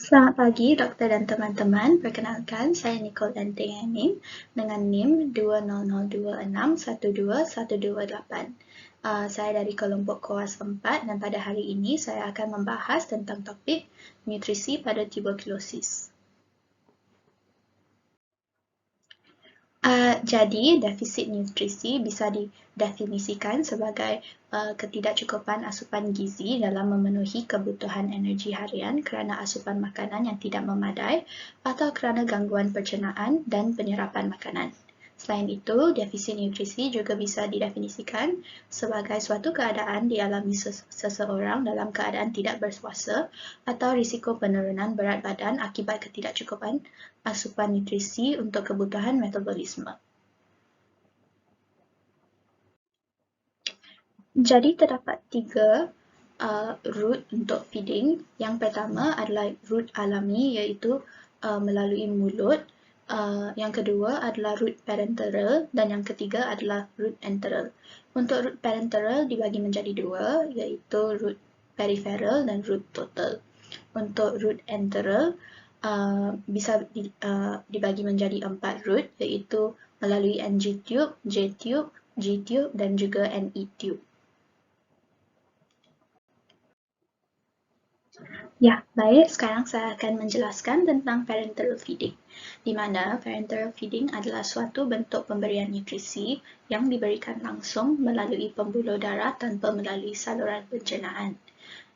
Selamat pagi, dokter dan teman-teman. Perkenalkan, saya Nicole Danting Anim dengan NIM 2002612128. Saya dari kelompok KOAS 4 dan pada hari ini saya akan membahas tentang topik nutrisi pada tuberkulosis. Jadi, defisit nutrisi bisa didefinisikan sebagai ketidakcukupan asupan gizi dalam memenuhi kebutuhan energi harian kerana asupan makanan yang tidak memadai atau kerana gangguan pencernaan dan penyerapan makanan. Selain itu, defisit nutrisi juga bisa didefinisikan sebagai suatu keadaan dialami seseorang dalam keadaan tidak berpuasa atau risiko penurunan berat badan akibat ketidakcukupan asupan nutrisi untuk kebutuhan metabolisme. Jadi terdapat 3 route untuk feeding. Yang pertama adalah route alami iaitu melalui mulut. Yang kedua adalah route parenteral dan yang ketiga adalah route enteral. Untuk route parenteral dibagi menjadi 2 iaitu route peripheral dan route total. Untuk route enteral bisa dibagi menjadi 4 route iaitu melalui NG tube, J tube, G tube dan juga NE tube. Ya, baik. Sekarang saya akan menjelaskan tentang parenteral feeding, di mana parenteral feeding adalah suatu bentuk pemberian nutrisi yang diberikan langsung melalui pembuluh darah tanpa melalui saluran pencernaan.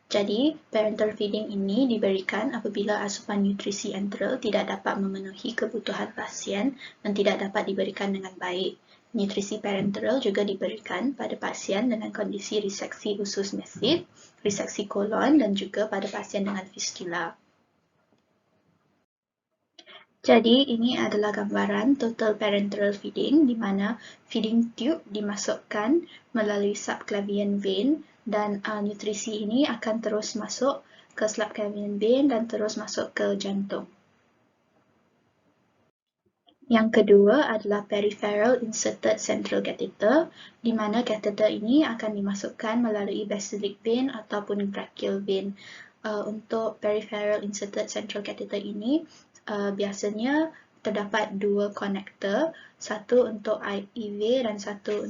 Jadi, parenteral feeding ini diberikan apabila asupan nutrisi enteral tidak dapat memenuhi kebutuhan pasien dan tidak dapat diberikan dengan baik. Nutrisi parenteral juga diberikan pada pasien dengan kondisi reseksi usus masif, reseksi kolon dan juga pada pasien dengan fistula. Jadi, ini adalah gambaran total parenteral feeding di mana feeding tube dimasukkan melalui subclavian vein dan nutrisi ini akan terus masuk ke subclavian vein dan terus masuk ke jantung. Yang kedua adalah peripheral inserted central catheter, di mana catheter ini akan dimasukkan melalui basilic vein ataupun brachial vein. Untuk peripheral inserted central catheter ini, biasanya terdapat 2 konektor, satu untuk IV dan satu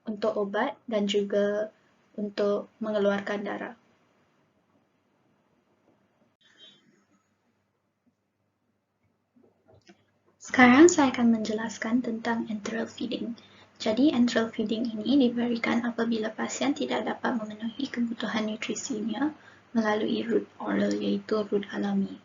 untuk obat dan juga untuk mengeluarkan darah. Sekarang saya akan menjelaskan tentang enteral feeding. Jadi, enteral feeding ini diberikan apabila pasien tidak dapat memenuhi kebutuhan nutrisinya melalui route oral, iaitu route alami.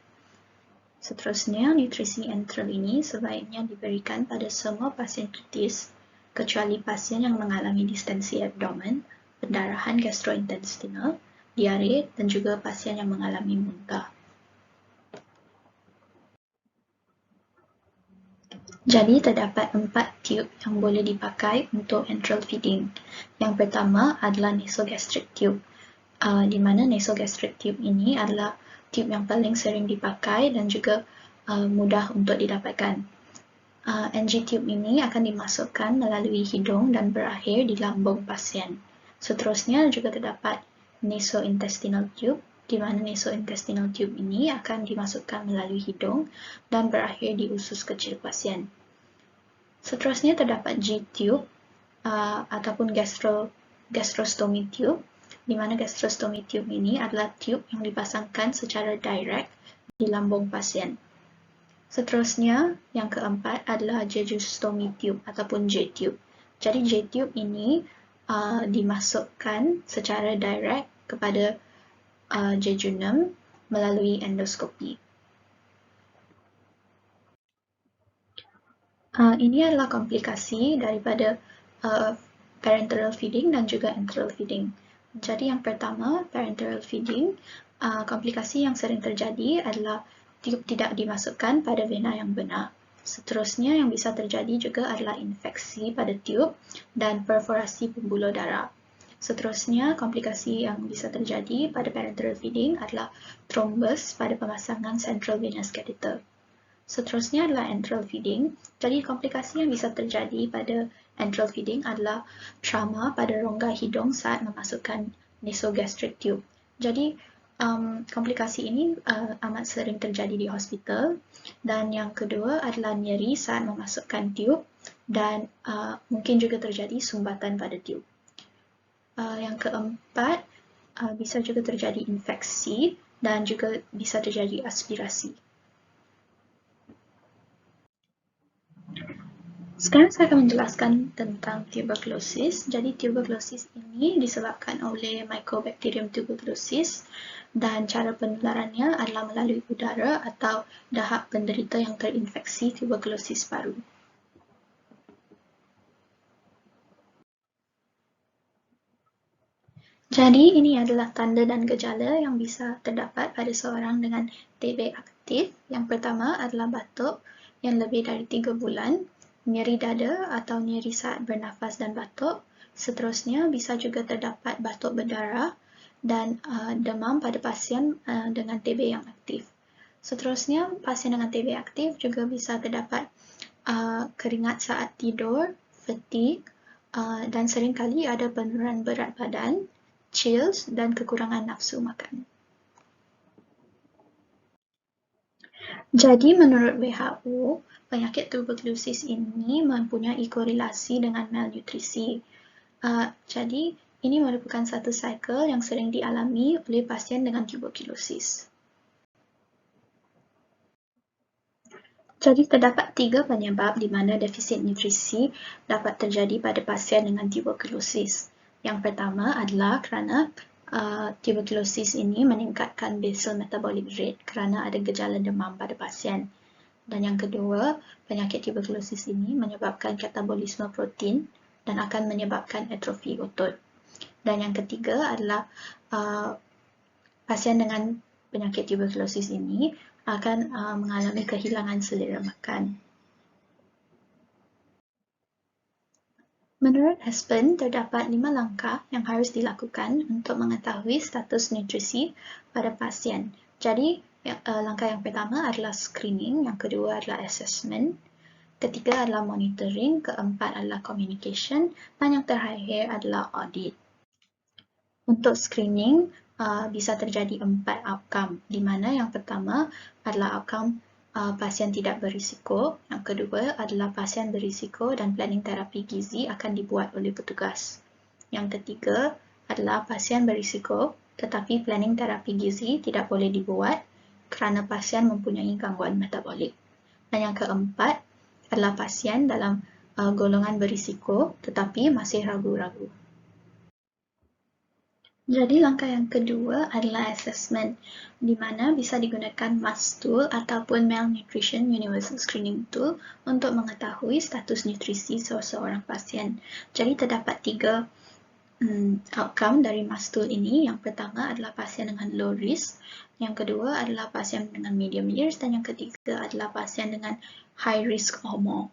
Seterusnya, nutrisi enteral ini sebaiknya diberikan pada semua pasien kritis, kecuali pasien yang mengalami distensi abdomen, pendarahan gastrointestinal, diare, dan juga pasien yang mengalami muntah. Jadi, terdapat 4 tube yang boleh dipakai untuk enteral feeding. Yang pertama adalah nasogastric tube, di mana nasogastric tube ini adalah tube yang paling sering dipakai dan juga mudah untuk didapatkan. NG tube ini akan dimasukkan melalui hidung dan berakhir di lambung pasien. Seterusnya juga terdapat nasointestinal tube, di mana nasointestinal tube ini akan dimasukkan melalui hidung dan berakhir di usus kecil pasien. Seterusnya terdapat G-tube ataupun gastrostomy tube, di mana gastrostomy tube ini adalah tube yang dipasangkan secara direct di lambung pasien. Seterusnya, yang keempat adalah jejustomy tube ataupun J-tube. Jadi J-tube ini dimasukkan secara direct kepada jejunum melalui endoskopi. Ini adalah komplikasi daripada parenteral feeding dan juga enteral feeding. Jadi yang pertama, parenteral feeding, komplikasi yang sering terjadi adalah tube tidak dimasukkan pada vena yang benar. Seterusnya yang bisa terjadi juga adalah infeksi pada tube dan perforasi pembuluh darah. Seterusnya, komplikasi yang bisa terjadi pada parenteral feeding adalah thrombus pada pemasangan central venous catheter. Seterusnya adalah enteral feeding. Jadi komplikasi yang bisa terjadi pada enteral feeding adalah trauma pada rongga hidung saat memasukkan nasogastric tube. Jadi Komplikasi ini amat sering terjadi di hospital, dan yang kedua adalah nyeri saat memasukkan tiub, dan mungkin juga terjadi sumbatan pada tiub. Yang keempat, bisa juga terjadi infeksi dan juga bisa terjadi aspirasi. Sekarang saya akan menjelaskan tentang tuberkulosis. Jadi tuberkulosis ini disebabkan oleh Mycobacterium tuberculosis, dan cara penularannya adalah melalui udara atau dahak penderita yang terinfeksi tuberkulosis baru. Jadi ini adalah tanda dan gejala yang bisa terdapat pada seorang dengan TB aktif. Yang pertama adalah batuk yang lebih dari 3 bulan, nyeri dada atau nyeri saat bernafas dan batuk. Seterusnya bisa juga terdapat batuk berdarah dan demam pada pasien dengan TB yang aktif. Seterusnya, pasien dengan TB aktif juga bisa terdapat keringat saat tidur, fatigue, dan seringkali ada penurunan berat badan, chills, dan kekurangan nafsu makan. Jadi menurut WHO, penyakit tuberkulosis ini mempunyai korelasi dengan malnutrisi. Jadi ini merupakan satu cycle yang sering dialami oleh pasien dengan tuberkulosis. Jadi terdapat 3 penyebab di mana defisit nutrisi dapat terjadi pada pasien dengan tuberkulosis. Yang pertama adalah kerana tuberkulosis ini meningkatkan basal metabolic rate kerana ada gejala demam pada pasien. Dan yang kedua, penyakit tuberkulosis ini menyebabkan katabolisme protein dan akan menyebabkan atrofi otot. Dan yang ketiga adalah pasien dengan penyakit tuberkulosis ini akan mengalami kehilangan selera makan. Menurut Aspen, terdapat 5 langkah yang harus dilakukan untuk mengetahui status nutrisi pada pasien. Jadi, langkah yang pertama adalah screening, yang kedua adalah assessment, ketiga adalah monitoring, keempat adalah communication, dan yang terakhir adalah audit. Untuk screening, bisa terjadi 4 outcome, di mana yang pertama adalah outcome pasien tidak berisiko, yang kedua adalah pasien berisiko dan planning terapi gizi akan dibuat oleh petugas. Yang ketiga adalah pasien berisiko tetapi planning terapi gizi tidak boleh dibuat kerana pasien mempunyai gangguan metabolik. Dan yang keempat adalah pasien dalam golongan berisiko tetapi masih ragu-ragu. Jadi langkah yang kedua adalah assessment, di mana bisa digunakan MUST tool ataupun Malnutrition Universal Screening Tool untuk mengetahui status nutrisi seseorang pasien. Jadi terdapat 3 outcome dari MUST tool ini. Yang pertama adalah pasien dengan low risk, yang kedua adalah pasien dengan medium risk, dan yang ketiga adalah pasien dengan high risk or more.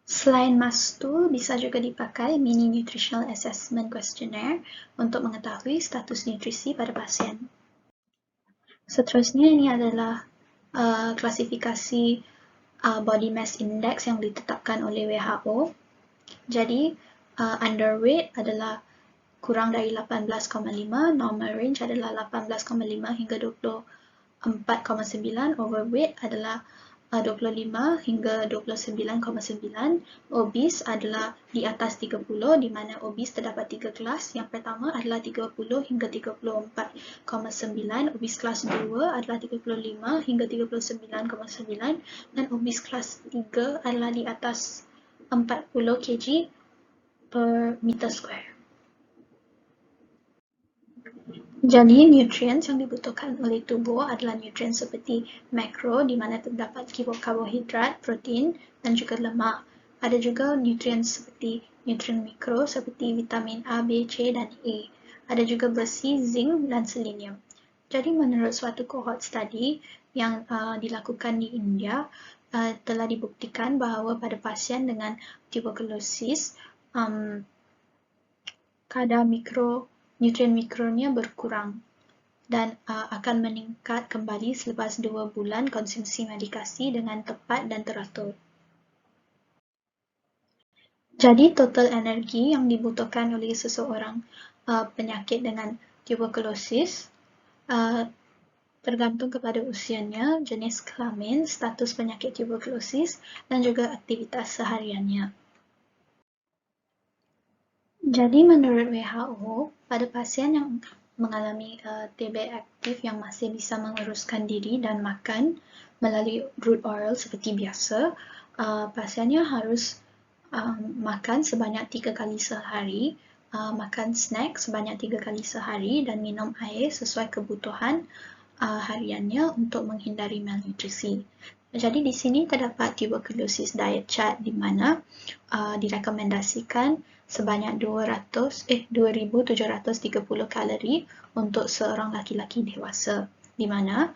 Selain MUST tool, bisa juga dipakai Mini Nutritional Assessment Questionnaire untuk mengetahui status nutrisi pada pasien. Seterusnya, ini adalah klasifikasi Body Mass Index yang ditetapkan oleh WHO. Jadi, underweight adalah kurang dari 18,5, normal range adalah 18,5 hingga 24,9, overweight adalah 25 hingga 29,9, obese adalah di atas 30, di mana obese terdapat 3 kelas. Yang pertama adalah 30 hingga 34,9, obese kelas 2 adalah 35 hingga 39,9, dan obese kelas 3 adalah di atas 40 kg per meter square. Jadi, nutrien yang dibutuhkan oleh tubuh adalah nutrien seperti makro, di mana terdapat karbohidrat, protein, dan juga lemak. Ada juga nutrien seperti nutrien mikro seperti vitamin A, B, C, dan E. Ada juga besi, zinc, dan selenium. Jadi, menurut suatu cohort study yang dilakukan di India, telah dibuktikan bahawa pada pasien dengan tuberkulosis, kadar nutrien mikronya berkurang dan akan meningkat kembali selepas 2 bulan konsumsi medikasi dengan tepat dan teratur. Jadi, total energi yang dibutuhkan oleh seseorang penyakit dengan tuberkulosis tergantung kepada usianya, jenis kelamin, status penyakit tuberkulosis, dan juga aktivitas sehariannya. Jadi menurut WHO, pada pasien yang mengalami TB aktif yang masih bisa menguruskan diri dan makan melalui root oral seperti biasa, pasiennya harus makan sebanyak 3 kali sehari, makan snack sebanyak 3 kali sehari, dan minum air sesuai kebutuhan hariannya untuk menghindari malnutrisi. Jadi di sini terdapat tuberculosis diet chart di mana direkomendasikan sebanyak 2,730 kalori untuk seorang laki-laki dewasa, di mana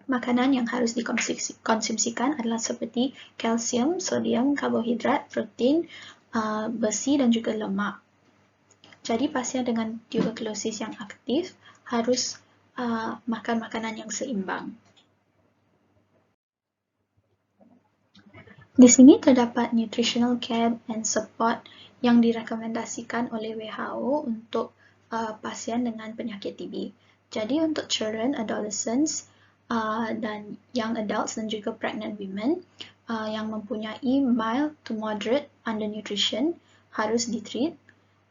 makanan yang harus dikonsumsikan adalah seperti kalsium, sodium, karbohidrat, protein, besi dan juga lemak. Jadi pasien dengan tuberkulosis yang aktif harus makan makanan yang seimbang. Di sini terdapat nutritional care and support yang direkomendasikan oleh WHO untuk pasien dengan penyakit TB. Jadi untuk children, adolescents, dan young adults dan juga pregnant women yang mempunyai mild to moderate undernutrition harus ditreat,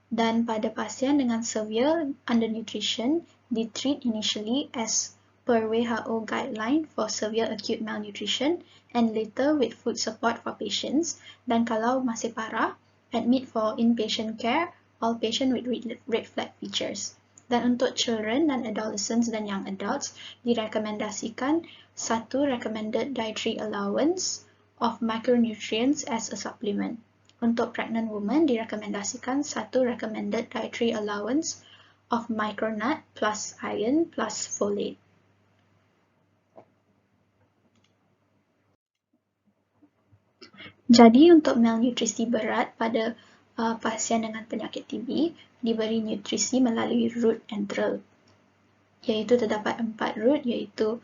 dan pada pasien dengan severe undernutrition ditreat initially as per WHO guideline for severe acute malnutrition and later with food support for patients, dan kalau masih parah, admit for inpatient care, all patient with red flag features. Dan untuk children dan adolescents dan young adults, direkomendasikan satu recommended dietary allowance of micronutrients as a supplement. Untuk pregnant women, direkomendasikan satu recommended dietary allowance of micronut plus iron plus folate. Jadi untuk malnutrisi berat pada pasien dengan penyakit TB diberi nutrisi melalui root enteral, iaitu terdapat 4 root, iaitu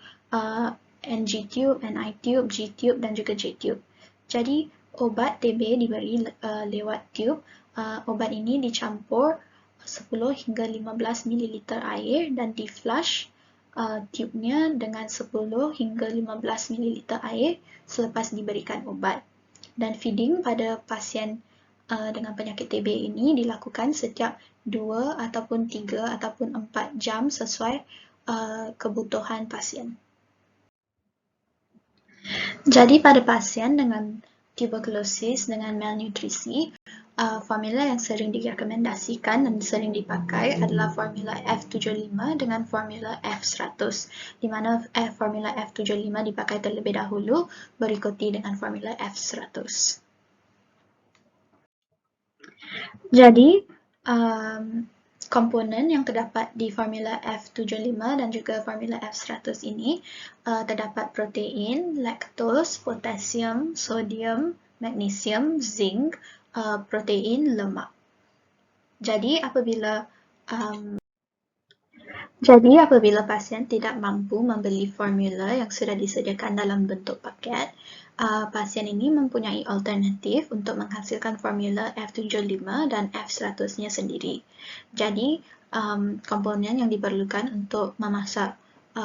NG tube, NI tube, G tube dan juga J tube. Jadi obat TB diberi lewat tube. Obat ini dicampur 10 hingga 15 ml air dan di flush tube-nya dengan 10 hingga 15 ml air selepas diberikan obat. Dan feeding pada pasien dengan penyakit TB ini dilakukan setiap 2 ataupun 3 ataupun 4 jam sesuai kebutuhan pasien. Jadi pada pasien dengan tuberkulosis dengan malnutrisi, formula yang sering direkomendasikan dan sering dipakai adalah formula F75 dengan formula F100, di mana formula F75 dipakai terlebih dahulu, berikuti dengan formula F100. Jadi, komponen yang terdapat di formula F75 dan juga formula F100 ini terdapat protein, laktos, potasium, sodium, magnesium, zinc, protein, lemak. Jadi apabila pasien tidak mampu membeli formula yang sudah disediakan dalam bentuk paket, pasien ini mempunyai alternatif untuk menghasilkan formula F75 dan F100-nya sendiri. Jadi, komponen yang diperlukan untuk memasak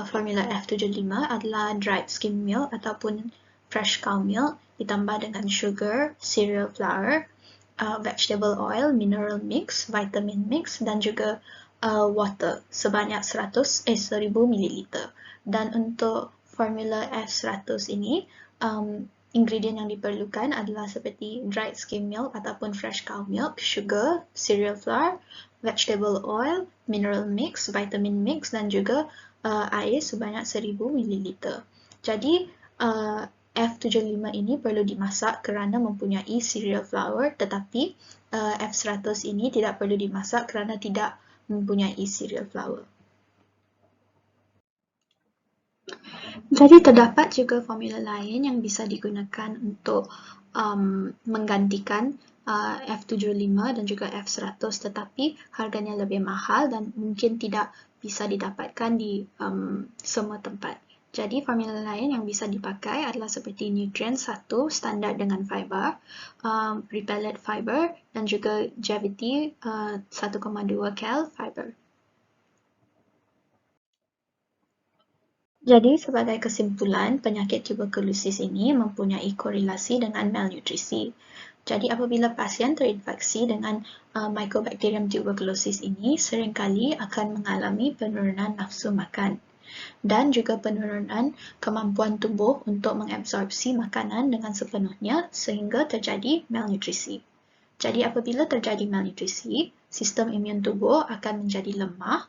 formula F75 adalah dried skim milk ataupun fresh cow milk ditambah dengan sugar, cereal flour, vegetable oil, mineral mix, vitamin mix, dan juga water sebanyak 1000 ml. Dan untuk formula F100 ini, ingredient yang diperlukan adalah seperti dried skim milk ataupun fresh cow milk, sugar, cereal flour, vegetable oil, mineral mix, vitamin mix, dan juga air sebanyak 1000 ml. Jadi, F75 ini perlu dimasak kerana mempunyai cereal flour, tetapi F100 ini tidak perlu dimasak kerana tidak mempunyai cereal flour. Jadi terdapat juga formula lain yang bisa digunakan untuk menggantikan F75 dan juga F100, tetapi harganya lebih mahal dan mungkin tidak bisa didapatkan di semua tempat. Jadi formula lain yang bisa dipakai adalah seperti nutrient 1 standar dengan fiber, repellent fiber dan juga gravity 1,2 cal fiber. Jadi sebagai kesimpulan, penyakit tuberkulosis ini mempunyai korelasi dengan malnutrisi. Jadi apabila pasien terinfeksi dengan Mycobacterium tuberculosis ini, seringkali akan mengalami penurunan nafsu makan dan juga penurunan kemampuan tubuh untuk mengabsorpsi makanan dengan sepenuhnya sehingga terjadi malnutrisi. Jadi apabila terjadi malnutrisi, sistem imun tubuh akan menjadi lemah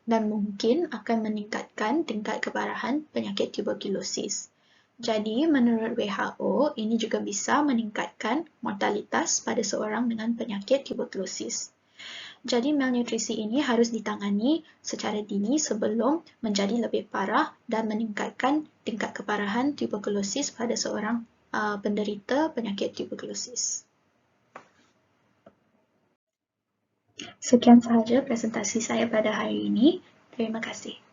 dan mungkin akan meningkatkan tingkat keparahan penyakit tuberkulosis. Jadi, menurut WHO, ini juga bisa meningkatkan mortalitas pada seorang dengan penyakit tuberkulosis. Jadi, malnutrisi ini harus ditangani secara dini sebelum menjadi lebih parah dan meningkatkan tingkat keparahan tuberkulosis pada seorang penderita penyakit tuberkulosis. Sekian sahaja presentasi saya pada hari ini. Terima kasih.